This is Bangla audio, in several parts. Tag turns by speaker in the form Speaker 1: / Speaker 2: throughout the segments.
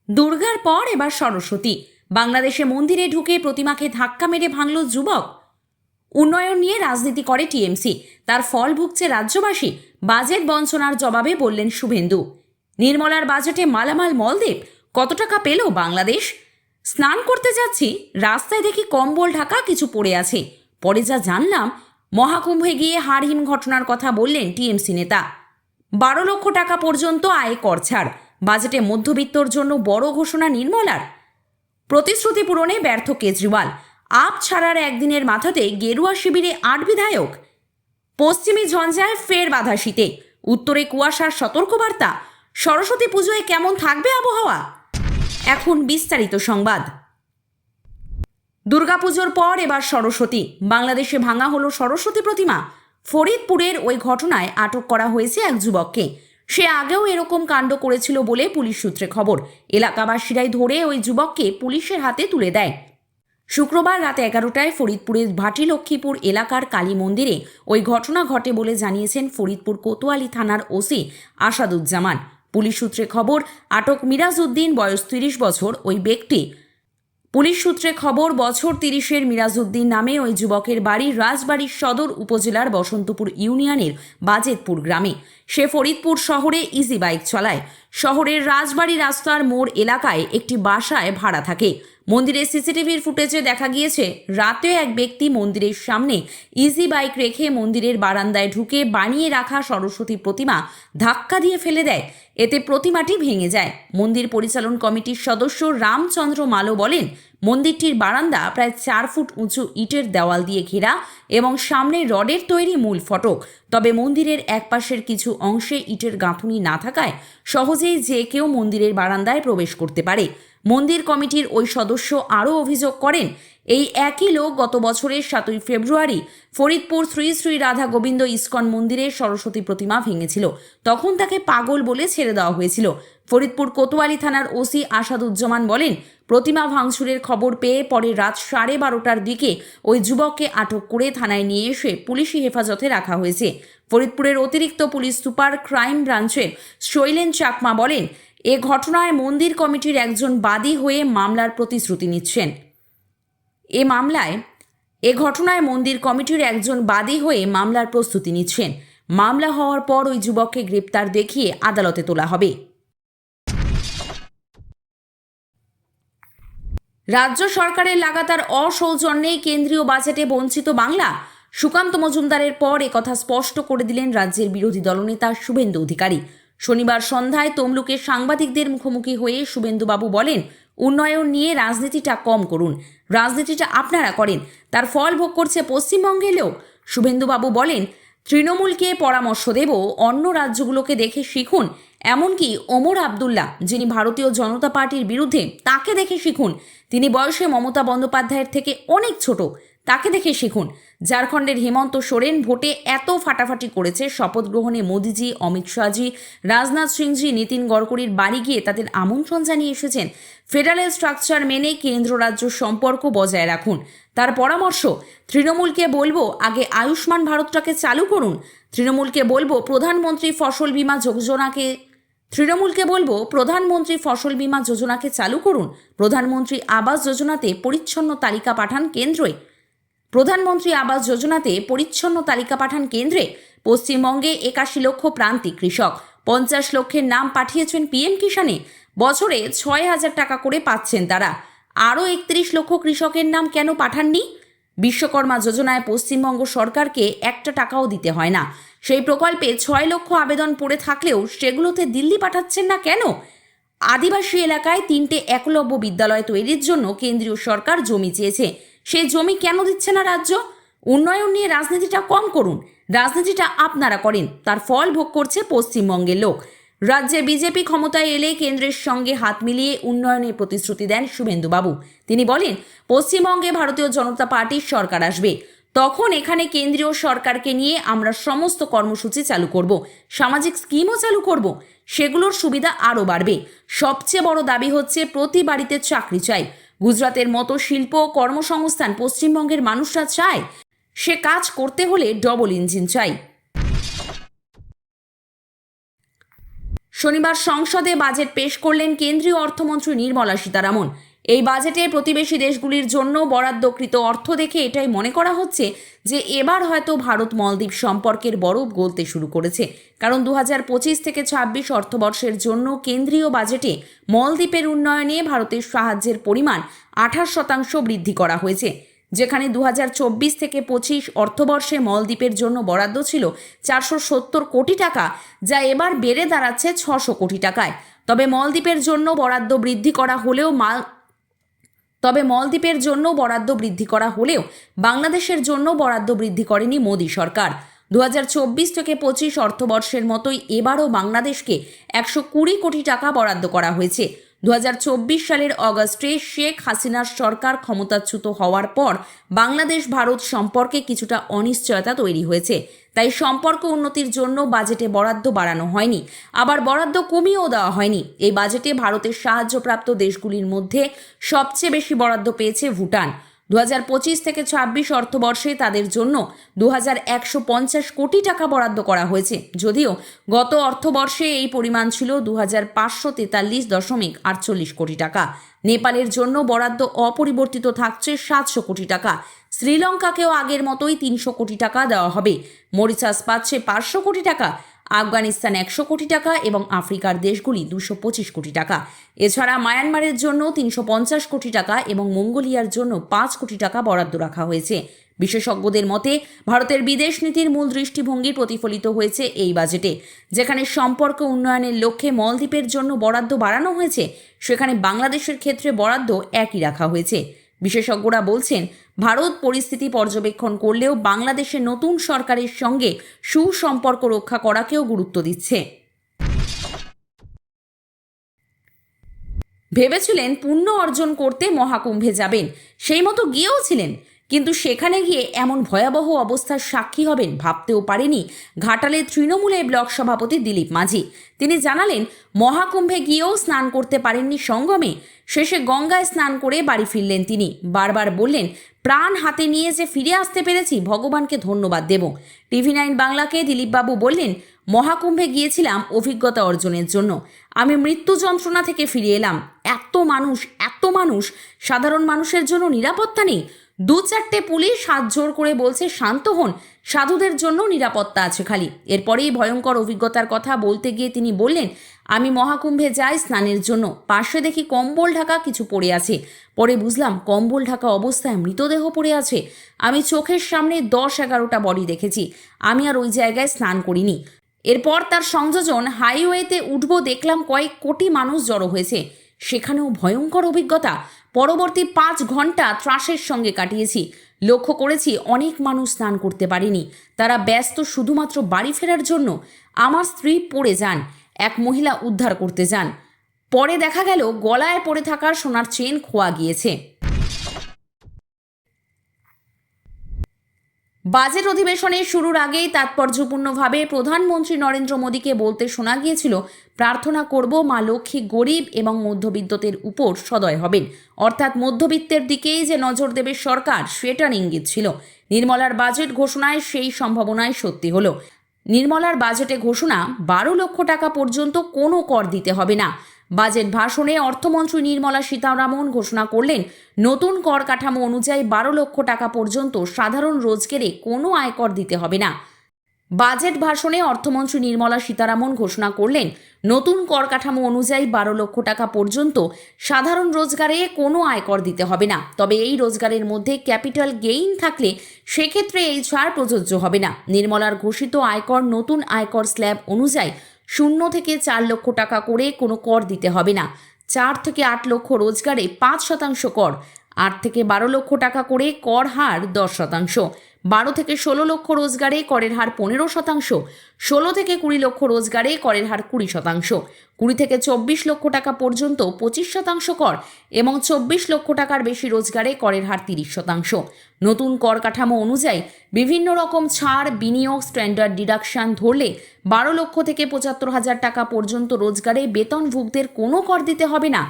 Speaker 1: দুর্গার পর এবার সরস্বতী। বাংলাদেশে মন্দিরে ঢুকে প্রতিমাকে ধাক্কা মেরে ভাঙল যুবক। উন্নয়ন নিয়ে রাজনীতি করে টিএমসি, তার ফল ভুগছে রাজ্যবাসী। বাজেট বঞ্চনার জবাবে বললেন শুভেন্দু। নির্মলার বাজেটে মালামাল মলদ্বীপ, কত টাকা পেল বাংলাদেশ? স্নান করতে যাচ্ছি, রাস্তায় দেখি কম্বল ঢাকা কিছু পড়ে আছে। পরে যা জানলাম, মহাকুম্ভে গিয়ে হাড়হিম ঘটনার কথা বললেন টিএমসি নেতা। 12 লক্ষ টাকা পর্যন্ত আয় কর ছাড়। বাজেটে মধ্যবিত্তর জন্য বড় ঘোষণা নির্মলার। প্রতিশ্রুতি পূরণে ব্যর্থ কেজরিওয়াল। আপ ছাড়ার একদিনের মাথাতে গেরুয়া শিবিরে 8 বিধায়ক। পশ্চিমী ঝঞ্ঝায় ফের বাধা শীতে, উত্তরে কুয়াশার সতর্কবার্তা। সরস্বতী পুজোয় কেমন থাকবে আবহাওয়া? এখন বিস্তারিত সংবাদ। দুর্গাপুজোর পর এবার সরস্বতী। বাংলাদেশে ভাঙা হলো সরস্বতী প্রতিমা। ফরিদপুরের ওই ঘটনায় আটক করা হয়েছে এক যুবককে। সে আগেও এরকম কাণ্ড করেছিল বলে পুলিশ সূত্রে খবর। এলাকাবাসীরাই ধরে ওই যুবককে পুলিশের হাতে তুলে দেয়। শুক্রবার রাত 11টায় ফরিদপুরের ভাটি লক্ষ্মীপুর এলাকার কালী মন্দিরে ওই ঘটনা ঘটে বলে জানিয়েছেন ফরিদপুর কোতোয়ালি থানার ওসি আসাদুজ্জামান। পুলিশ সূত্রে খবর, আটক মিরাজ উদ্দিন, বয়স 30 বছর। ওই ব্যক্তি পুলিশ সূত্রে খবর, বছর 30-এর মিরাজউদ্দিন নামে ওই যুবকের বাড়ি রাজবাড়ির সদর উপজেলার বসন্তপুর ইউনিয়নের বাজেতপুর গ্রামে। সে ফরিদপুর শহরে ইজি বাইক চালায়। শহরের রাজবাড়ি রাস্তার মোড় এলাকায় একটি বাসায় ভাড়া থাকে। মন্দিরের সিসিটিভির ফুটেজে দেখা গিয়েছে, রাতে এক ব্যক্তি মন্দিরের সামনে ইজি বাইক রেখে মন্দিরের বারান্দায় ঢুকে বানিয়ে রাখা সরস্বতী প্রতিমা ধাক্কা দিয়ে ফেলে দেয়। এতে প্রতিমাটি ভেঙে যায়। মন্দির পরিচালন কমিটির সদস্য রামচন্দ্র মালো বলেন, মন্দিরটির বারান্দা প্রায় 4 ফুট উঁচু ইটের দেওয়াল দিয়ে ঘেরা এবং সামনে রডের তৈরি মূল ফটক। তবে মন্দিরের একপাশের কিছু অংশে ইটের গাঁথুনি না থাকায় সহজেই যে কেউ মন্দিরের বারান্দায় প্রবেশ করতে পারে। মন্দির কমিটির ওই সদস্য আরও অভিযোগ করেন, এই একই লোক গত বছরের 7ই ফেব্রুয়ারি ফরিদপুর শ্রী শ্রী রাধা গোবিন্দ ইস্কন মন্দিরের সরস্বতী প্রতিমা ভেঙেছিল। তখন তাকে পাগল বলে ছেড়ে দেওয়া হয়েছিল। ফরিদপুর কোতোয়ালি থানার ওসি আসাদুজ্জামান বলেন, প্রতিমা ভাঙচুরের খবর পেয়ে পরে রাত 12:30টার দিকে ওই যুবককে আটক করে থানায় নিয়ে এসে পুলিশি হেফাজতে রাখা হয়েছে। ফরিদপুরের অতিরিক্ত পুলিশ সুপার ক্রাইম ব্রাঞ্চের শৈলেন চাকমা বলেন, এ ঘটনায় মন্দির কমিটির একজন বাদী হয়ে মামলার প্রতিশ্রুতি নিচ্ছেন। এ ঘটনায় মন্দির কমিটির একজন বাদী হয়ে মামলার প্রস্তুতি নিচ্ছেন। মামলা হওয়ার পর ওই যুবককে গ্রেপ্তার দেখিয়ে আদালতে তোলা হবে। রাজ্য সরকারের লাগাতার অসৌজন্যেই কেন্দ্রীয় বাজেটে বঞ্চিত বাংলা। সুকান্ত মজুমদারের পর একথা স্পষ্ট করে দিলেন রাজ্যের বিরোধী দলনেতা শুভেন্দু অধিকারী। শনিবার সন্ধ্যায় তমলুকে সাংবাদিকদের মুখোমুখি হয়ে শুভেন্দুবাবু বলেন, উন্নয়ন নিয়ে রাজনীতিটা কম করুন, রাজনীতিটা আপনারা করেন, তার ফল ভোগ করছে পশ্চিমবঙ্গের লোক। শুভেন্দুবাবু বলেন, তৃণমূলকে পরামর্শ দেব, অন্য রাজ্যগুলোকে দেখে শিখুন। এমনকি ওমর আবদুল্লাহ, যিনি ভারতীয় জনতা পার্টির বিরুদ্ধে, তাকে দেখে শিখুন। তিনি বয়সে মমতা বন্দ্যোপাধ্যায়ের থেকে অনেক ছোট, তাকে দেখে শিখুন। ঝাড়খণ্ডের হেমন্ত সোরেন ভোটে এত ফাটাফাটি করেছে, শপথ গ্রহণে মোদিজি, অমিত শাহজি, রাজনাথ সিংজি, নীতিন গডকরির বাড়ি গিয়ে তাদের আমন্ত্রণ জানিয়ে এসেছেন। ফেডারেল স্ট্রাকচার মেনে কেন্দ্র রাজ্য সম্পর্ক বজায় রাখুন। তার পরামর্শ, তৃণমূলকে বলবো আগে আয়ুষ্মান ভারতটাকে চালু করুন। তৃণমূলকে বলবো প্রধানমন্ত্রী ফসল বীমা যোজনাকে চালু করুন। প্রধানমন্ত্রী আবাস যোজনাতে পরিচ্ছন্ন তালিকা পাঠান কেন্দ্রে। পশ্চিমবঙ্গে 81 লক্ষ প্রান্তিক কৃষক, 50 লক্ষের নাম পাঠিয়েছেন পিএম কিষানে। বছরে 6,000 টাকা করে পাচ্ছেন তারা। আরও 31 লক্ষ কৃষকের নাম কেন পাঠাননি? বিশ্বকর্মা যোজনায় পশ্চিমবঙ্গ সরকারকে 1 টাকাও দিতে হয় না। সেই প্রকল্পে 6 লক্ষ আবেদন পড়ে থাকলেও সেগুলোতে দিল্লি পাঠাচ্ছেন না কেন? আদিবাসী এলাকায় 3টে একলব্য বিদ্যালয় তৈরির জন্য কেন্দ্রীয় সরকার জমি চেয়েছে, সেই জমি কেন দিচ্ছে না রাজ্য? উন্নয়ন নিয়ে রাজনীতিটা কম করুন, রাজনীতিটা আপনারা করেন, তার ফল ভোগ করছে পশ্চিমবঙ্গের লোক। রাজ্যে বিজেপি ক্ষমতায় এলে কেন্দ্রের সঙ্গে হাত মিলিয়ে উন্নয়নের প্রতিশ্রুতি দেন শুভেন্দুবাবু। তিনি বলেন, পশ্চিমবঙ্গে ভারতীয় জনতা পার্টির সরকার আসবে, তখন এখানে কেন্দ্রীয় সরকারকে নিয়ে আমরা সমস্ত কর্মসূচি চালু করব, সামাজিক স্কিমও চালু করব, সেগুলোর সুবিধা আরও বাড়বে। সবচেয়ে বড় দাবি হচ্ছে প্রতি বাড়িতে চাকরি চাই। গুজরাটের মতো শিল্প কর্মসংস্থান পশ্চিমবঙ্গের মানুষরা চায়, সে কাজ করতে হলে ডবল ইঞ্জিন চাই। শনিবার সংসদে বাজেট পেশ করলেন কেন্দ্রীয় অর্থমন্ত্রী নির্মলা সীতারামন। এই বাজেটে প্রতিবেশী দেশগুলির জন্য বরাদ্দকৃত অর্থ দেখে এটাই মনে করা হচ্ছে যে এবার হয়তো ভারত মলদ্বীপ সম্পর্কের বরফ গলতে শুরু করেছে। কারণ 2025 থেকে 26 অর্থবর্ষের জন্য কেন্দ্রীয় বাজেটে মলদ্বীপের উন্নয়নে ভারতের সাহায্যের পরিমাণ 28% বৃদ্ধি করা হয়েছে, যেখানে 2024 থেকে 25 অর্থবর্ষে মলদ্বীপের জন্য বরাদ্দ ছিল 470 কোটি টাকা, যা এবার বেড়ে দাঁড়াচ্ছে 600 কোটি টাকায়। তবে মলদ্বীপের জন্য বরাদ্দ বৃদ্ধি করা হলেও বাংলাদেশের জন্য বরাদ্দ বৃদ্ধি করেনি মোদী সরকার। 2024 থেকে 25 অর্থবর্ষের মতোই এবারও বাংলাদেশকে 120 কোটি টাকা বরাদ্দ করা হয়েছে। 2024 সালের অগস্টে শেখ হাসিনার সরকার ক্ষমতাচ্যুত হওয়ার পর বাংলাদেশ ভারত সম্পর্কে কিছুটা অনিশ্চয়তা তৈরি হয়েছে, তাই সম্পর্ক উন্নতির জন্য বাজেটে বরাদ্দ বাড়ানো হয়নি, আবার বরাদ্দ কমিয়েও দেওয়া হয়নি। এই বাজেটে ভারতের সাহায্যপ্রাপ্ত দেশগুলির মধ্যে সবচেয়ে বেশি বরাদ্দ পেয়েছে ভুটান। 2025 থেকে 26 অর্থবর্ষে তাদের জন্য 2150 কোটি টাকা বরাদ্দ করা হয়েছে, যদিও গত অর্থবর্ষে এই পরিমাণ ছিল 2543.48 কোটি টাকা। নেপালের জন্য বরাদ্দ অপরিবর্তিত থাকছে 700 কোটি টাকা। শ্রীলঙ্কাকেও আগের মতোই 300 কোটি টাকা দেওয়া হবে। মরিশাস পাচ্ছে 500 কোটি টাকা, আফগানিস্তান 100 কোটি টাকা এবং আফ্রিকার দেশগুলি 225 কোটি টাকা। এছাড়া মায়ানমারের জন্য 350 কোটি টাকা এবং মঙ্গোলিয়ার জন্য 5 কোটি টাকা বরাদ্দ রাখা হয়েছে। বিশেষজ্ঞদের মতে ভারতের বিদেশ নীতির মূল দৃষ্টিভঙ্গি প্রতিফলিত হয়েছে এই বাজেটে। যেখানে সম্পর্ক উন্নয়নের লক্ষ্যে মলদ্বীপের জন্য বরাদ্দ বাড়ানো হয়েছে, সেখানে বাংলাদেশের ক্ষেত্রে বরাদ্দ একই রাখা হয়েছে। বিশেষজ্ঞরা বলছেন, ভারত পরিস্থিতি পর্যবেক্ষণ করলেও বাংলাদেশের নতুন সরকারের সঙ্গে সুসম্পর্ক রক্ষা করাকেও গুরুত্ব দিচ্ছে। ভেবেছিলেন পুণ্য অর্জন করতে মহাকুম্ভে যাবেন, সেই মতো গিয়েও ছিলেন, কিন্তু সেখানে গিয়ে এমন ভয়াবহ অবস্থার সাক্ষী হবেন ভাবতেও পারেনি ঘাটালের তৃণমূলের ব্লক সভাপতি দিলীপ মাঝি। তিনি জানালেন, মহাকুম্ভে গিয়েও স্নান করতে পারেননি সঙ্গমে, শেষে গঙ্গায় স্নান করে বাড়ি ফিরলেন তিনি। বারবার বললেন, প্রাণ হাতে নিয়ে যে ফিরে আসতে পেরেছি ভগবানকে ধন্যবাদ দেব। TV9 বাংলাকে দিলীপবাবু বললেন, মহাকুম্ভে গিয়েছিলাম অভিজ্ঞতা অর্জনের জন্য, আমি মৃত্যু যন্ত্রণা থেকে ফিরে এলাম। এত মানুষ, সাধারণ মানুষের জন্য নিরাপত্তা নেই। 2-4টে পুলিশ হাত জোর করে বলছে শান্ত হন, সাধুদের জন্য নিরাপত্তা আছে খালি। এরপরেই ভয়ঙ্কর অভিজ্ঞতার কথা বলতে গিয়ে তিনি বললেন, আমি মহাকুম্ভে যাই স্নানের জন্য, পাশে দেখি কম্বল ঢাকা কিছু পড়ে আছে। পরে বুঝলাম কম্বল ঢাকা অবস্থায় মৃতদেহ পড়ে আছে। আমি চোখের সামনে 10-11টা বডি দেখেছি। আমি আর ওই জায়গায় স্নান করিনি। এরপর তার সংযোজন হাইওয়েতে উঠব, দেখলাম কয়েক কোটি মানুষ জড়ো হয়েছে, সেখানেও ভয়ঙ্কর অভিজ্ঞতা। পরবর্তী 5 ঘন্টা ত্রাসের সঙ্গে কাটিয়েছি। লক্ষ্য করেছি অনেক মানুষ স্নান করতে পারেনি, তারা ব্যস্ত শুধুমাত্র বাড়ি ফেরার জন্য। আমার স্ত্রী পড়ে যান, এক মহিলা উদ্ধার করতে যান, পরে দেখা গেল গলায় পড়ে থাকা সোনার চেন খোয়া গিয়েছে। বাজেট অধিবেশনের শুরুর আগেই তাৎপর্যপূর্ণভাবে প্রধানমন্ত্রী নরেন্দ্র মোদীকে বলতে শোনা গিয়েছিল, প্রার্থনা করব মা লক্ষ্মী গরিব এবং মধ্যবিত্তদের উপর সদয় হবেন, অর্থাৎ মধ্যবিত্তের দিকেই যে নজর দেবে সরকার, সেটার ইঙ্গিত ছিল। নির্মলার বাজেট ঘোষণায় সেই সম্ভাবনাই সত্যি হলো। নির্মলার বাজেটে ঘোষণা 12 লক্ষ টাকা পর্যন্ত কোনো কর দিতে হবে না। বাজেট ভাষণে অর্থমন্ত্রী নির্মলা সীতারামন ঘোষণা করলেন, নতুন কর কাঠামো অনুযায়ী 12 লক্ষ টাকা পর্যন্ত সাধারণ রোজগারে কোনো আয়কর দিতে হবে না। বাজেট ভাষণে অর্থমন্ত্রী নির্মলা সীতারামন ঘোষণা করলেন, নতুন কর কাঠামো অনুযায়ী 12 লক্ষ টাকা পর্যন্ত সাধারণ রোজগারে কোনো আয়কর দিতে হবে না। তবে এই রোজগারের মধ্যে ক্যাপিটাল গেইন থাকলে সেক্ষেত্রে এই ছাড় প্রযোজ্য হবে না। নির্মলার ঘোষিত আয়কর নতুন আয়কর স্ল্যাব অনুযায়ী 0 থেকে 4 লক্ষ টাকা করে কোনো কর দিতে হবে না। 4 থেকে 8 লক্ষ রোজগারে 5% কর, 8 থেকে 12 লক্ষ টাকা করে কর হার 10%, 12 থেকে 16 লক্ষ রোজগারে করের হার 15%, 16 থেকে 20 লক্ষ রোজগারে করের হার 20%, 20 থেকে 24 লক্ষ টাকা পর্যন্ত 25% কর এবং 24 লক্ষ টাকার বেশি রোজগারে করের হার 30%। নতুন কর কাঠামো অনুযায়ী বিভিন্ন রকম ছাড়, বিনিয়োগ, স্ট্যান্ডার্ড ডিডাকশন ধরলে 12 লক্ষ থেকে 75,000 টাকা পর্যন্ত রোজগারে বেতনভোগীদের কোনো কর দিতে হবে না।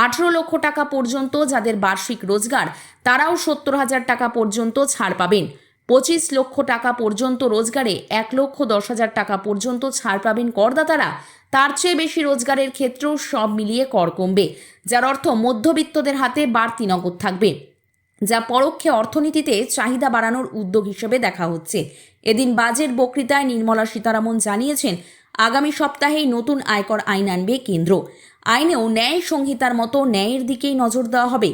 Speaker 1: 18 লক্ষ টাকা পর্যন্ত যাদের বার্ষিক রোজগার, তারাও 70,000 টাকা পর্যন্ত ছাড় পাবেন। 25 লক্ষ টাকা পর্যন্ত রোজগারে 1,10,000 টাকা পর্যন্ত ছাড় পাবেন করদাতারা। তার চেয়ে বেশি রোজগারের ক্ষেত্রেও সব মিলিয়ে কর কমবে, যার অর্থ মধ্যবিত্তদের হাতে বাড়তি নগদ থাকবে, যা পরোক্ষে অর্থনীতিতে চাহিদা বাড়ানোর উদ্যোগ হিসেবে দেখা হচ্ছে। এদিন বাজেট বক্তৃতায় নির্মলা সীতারামন জানিয়েছেন, আগামী সপ্তাহেই নতুন আয়কর আইন আনবে কেন্দ্র। আইনেও ন্যায় সংহিতার মতো ন্যায়ের দিকেই নজর দেওয়া হবে।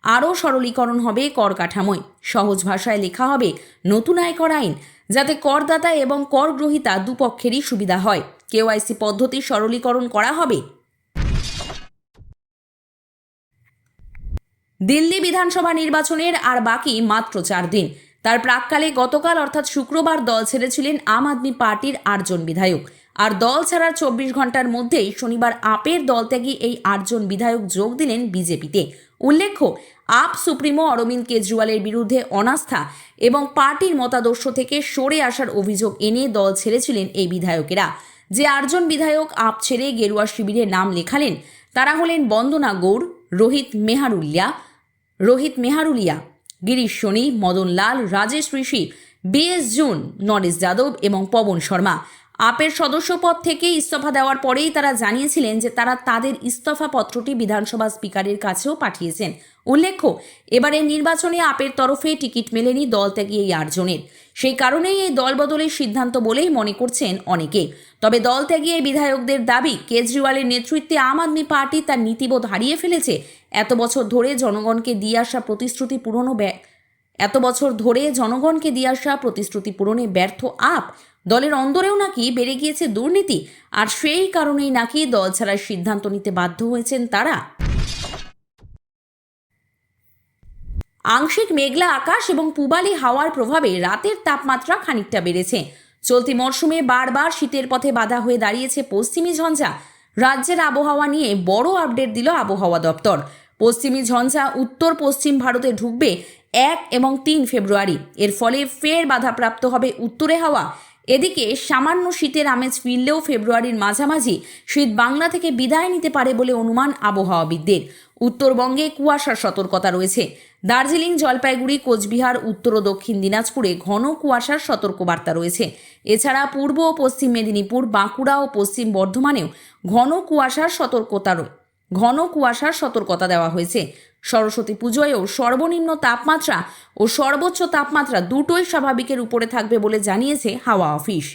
Speaker 1: আরও সরলীকরণ হবে কর কাঠামোয়। সহজ ভাষায় লেখা হবে নতুন আয়কর আইন, যাতে করদাতা এবং কর গ্রহীতা দুপক্ষেরই সুবিধা হয়। কেওয়াইসি পদ্ধতি সরলীকরণ করা হবে। দিল্লি বিধানসভা নির্বাচনের আর বাকি মাত্র 4 দিন। তার প্রাক্কালে গতকাল অর্থাৎ শুক্রবার দল ছেড়েছিলেন আম আদমি পার্টির 8 জন বিধায়ক। আর দল ছাড়ার 24 ঘন্টার মধ্যেই শনিবার আপের দলত্যাগী এই 8 জন বিধায়ক যোগ দিলেন বিজেপিতে। উল্লেখ্য, আপ সুপ্রিমো অরবিন্দ কেজরিওয়ালের বিরুদ্ধে অনাস্থা এবং পার্টির মতাদর্শ থেকে সরে আসার অভিযোগ এনে দল ছেড়েছিলেন এই বিধায়কেরা। যে 8 জন বিধায়ক আপ ছেড়ে গেরুয়া শিবিরে নাম লেখালেন তারা হলেন বন্দনা গৌড়, রোহিত মেহারুলিয়া, গিরিশ সোনি, মদন লাল, রাজেশ ঋষি, বিএস জুন, নরেশ যাদব এবং পবন শর্মা। আপের সদস্যপদ থেকে ইস্তফা দেওয়ার পরেই তারা জানিয়েছিলেন যে তারা তাদের ইস্তফা পত্রটি বিধানসভা স্পিকারের কাছেও পাঠিয়েছেন। উল্লেখ্য, এবারের নির্বাচনে আপের তরফে টিকিট মেলেনি দলত্যাগী এই 8 জনের। সেই কারণেই এই দলবদলের সিদ্ধান্ত বলেই মনে করছেন অনেকে। তবে দলত্যাগী এই বিধায়কদের দাবি, কেজরিওয়ালের নেতৃত্বে আম আদমি পার্টি তার নীতিবোধ হারিয়ে ফেলেছে। এত বছর ধরে জনগণকে দিয়ে আসা প্রতিশ্রুতি পূরণে ব্যর্থ আপ দলের অন্দরেও নাকি বেড়ে গিয়েছে দুর্নীতি, আর সেই কারণেই নাকি দল ছাড়ার সিদ্ধান্ত নিতে বাধ্য হয়েছেন তারা। আংশিক মেঘলা আকাশ এবং পূবালি হাওয়ার প্রভাবে রাতের তাপমাত্রা খানিকটা বেড়েছে। চলতি মরশুমে বারবার শীতের পথে বাধা হয়ে দাঁড়িয়েছে পশ্চিমী ঝঞ্ঝা। রাজ্যের আবহাওয়া নিয়ে বড় আপডেট দিল আবহাওয়া দপ্তর। পশ্চিমী ঝঞ্ঝা উত্তর পশ্চিম ভারতে ঢুকবে 1 এবং 3 ফেব্রুয়ারি। এর ফলে ফের বাধাপ্রাপ্ত হবে উত্তরে হাওয়া। এদিকে সামান্য শীতের আমেজ ফিরলেও ফেব্রুয়ারির মাঝামাঝি শীত বাংলা থেকে বিদায় নিতে পারে বলে অনুমান আবহাওয়াবিদদের। উত্তরবঙ্গে কুয়াশার সতর্কতা রয়েছে। দার্জিলিং, জলপাইগুড়ি, কোচবিহার, উত্তর ও দক্ষিণ দিনাজপুরে ঘন কুয়াশার সতর্কবার্তা রয়েছে। এছাড়া পূর্ব ও পশ্চিম মেদিনীপুর, বাঁকুড়া ও পশ্চিম বর্ধমানেও ঘন কুয়াশার সতর্কতা দেওয়া হয়েছে। সরস্বতী পুজোয়ও সর্বনিম্ন তাপমাত্রা ও সর্বোচ্চ তাপমাত্রা দুটোই স্বাভাবিকের উপরে থাকবে বলে জানিয়েছে হাওয়া অফিস।